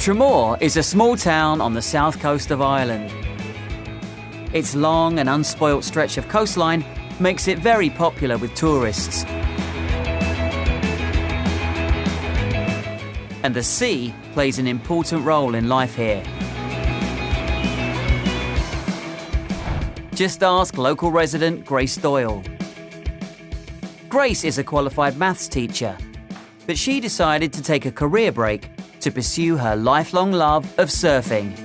Tramore is a small town on the south coast of Ireland. Its long and unspoilt stretch of coastline makes it very popular with tourists. And the sea plays an important role in life here. Just ask local resident Grace Doyle. Grace is a qualified maths teacher, but she decided to take a career break to pursue her lifelong love of surfing.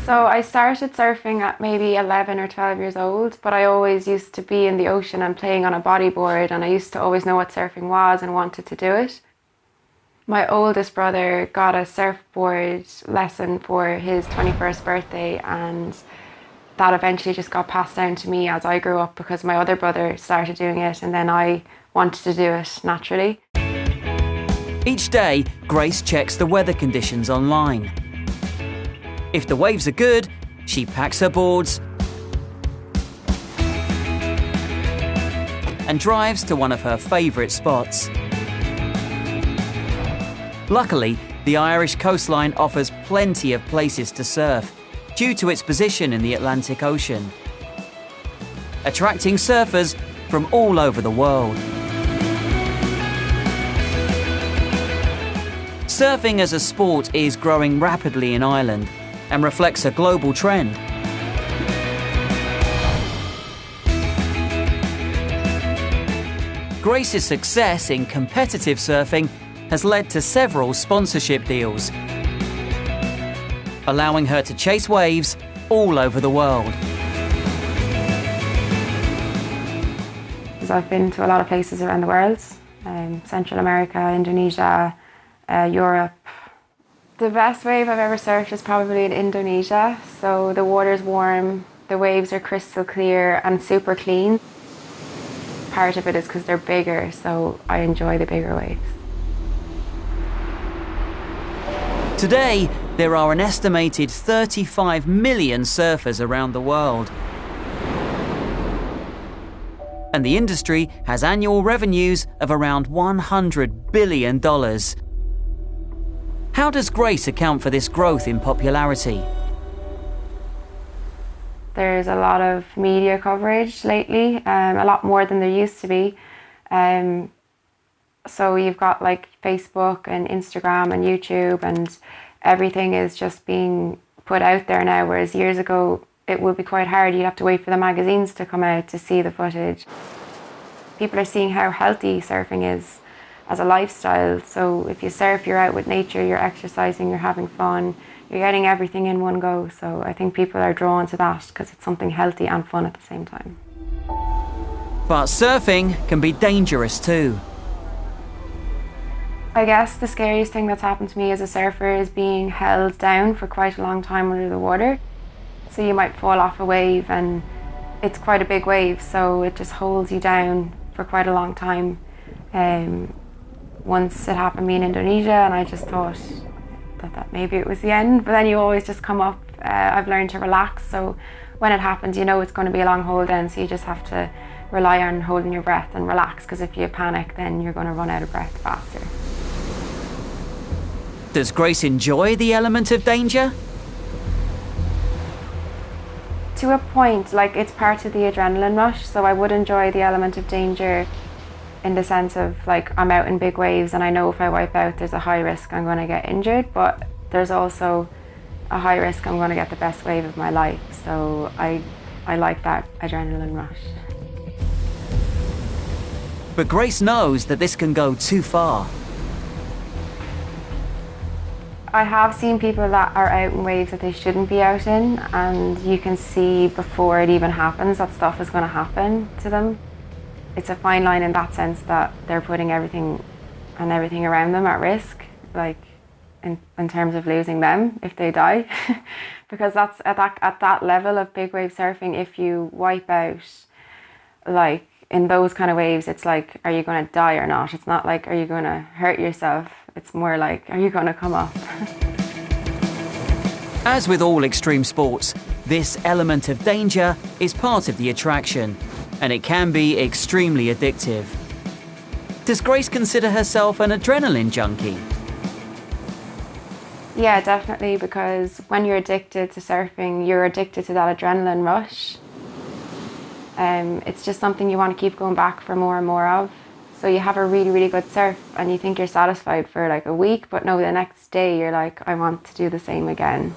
So I started surfing at maybe 11 or 12 years old, but I always used to be in the ocean and playing on a bodyboard, and I used to always know what surfing was and wanted to do it. My oldest brother got a surfboard lesson for his 21st birthday, and that eventually just got passed down to me as I grew up because my other brother started doing it and then I wanted to do it naturally. Each day, Grace checks the weather conditions online. If the waves are good, she packs her boards and drives to one of her favourite spots. Luckily, the Irish coastline offers plenty of places to surf due to its position in the Atlantic Ocean, attracting surfers from all over the world. Surfing as a sport is growing rapidly in Ireland and reflects a global trend. Grace's success in competitive surfing has led to several sponsorship deals, allowing her to chase waves all over the world. I've been to a lot of places around the world, Central America, Indonesia, Europe. The best wave I've ever surfed is probably in Indonesia. So the water's warm, the waves are crystal clear and super clean. Part of it is because they're bigger, so I enjoy the bigger waves. Today, there are an estimated 35 million surfers around the world. And the industry has annual revenues of around $100 billion. How does Grace account for this growth in popularity? There's a lot of media coverage lately, a lot more than there used to be. So you've got like Facebook and Instagram and YouTube, and everything is just being put out there now, whereas years ago it would be quite hard. You'd have to wait for the magazines to come out to see the footage. People are seeing how healthy surfing is as a lifestyle. So if you surf, you're out with nature, you're exercising, you're having fun, you're getting everything in one go. So I think people are drawn to that because it's something healthy and fun at the same time. But surfing can be dangerous too. I guess the scariest thing that's happened to me as a surfer is being held down for quite a long time under the water. So you might fall off a wave, and it's quite a big wave, so it just holds you down for quite a long time. Once it happened to me in Indonesia, and I just thought that maybe it was the end, but then you always just come up. I've learned to relax, so when it happens, you know it's going to be a long hold down, so you just have to rely on holding your breath and relax, because if you panic, then you're going to run out of breath faster. Does Grace enjoy the element of danger? To a point, like it's part of the adrenaline rush, so I would enjoy the element of danger in the sense of like I'm out in big waves and I know if I wipe out there's a high risk I'm going to get injured, but there's also a high risk I'm going to get the best wave of my life, so I like that adrenaline rush. But Grace knows that this can go too far. I have seen people that are out in waves that they shouldn't be out in, and you can see before it even happens that stuff is going to happen to them. It's a fine line in that sense that they're putting everything and everything around them at risk, like in terms of losing them if they die. Because that's at that level of big wave surfing, if you wipe out, like in those kind of waves, it's like, are you going to die or not? It's not like, are you going to hurt yourself? It's more like, are you going to come up? As with all extreme sports, this element of danger is part of the attraction, and it can be extremely addictive. Does Grace consider herself an adrenaline junkie? Yeah, definitely, because when you're addicted to surfing, you're addicted to that adrenaline rush. It's just something you want to keep going back for more and more of. So you have a really, really good surf and you think you're satisfied for like a week, but no, the next day you're like, I want to do the same again.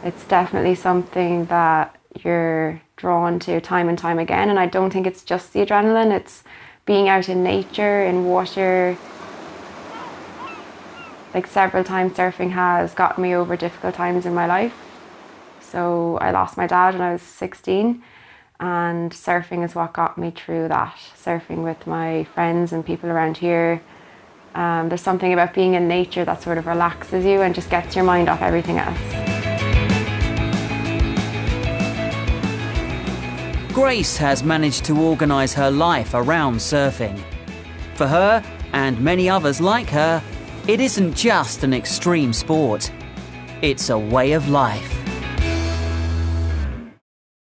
It's definitely something that you're drawn to time and time again. And I don't think it's just the adrenaline, it's being out in nature, in water. Like several times surfing has gotten me over difficult times in my life. So I lost my dad when I was 16, and surfing is what got me through that. Surfing with my friends and people around here. There's something about being in nature that sort of relaxes you and just gets your mind off everything else. Grace has managed to organise her life around surfing. For her, and many others like her, it isn't just an extreme sport. It's a way of life.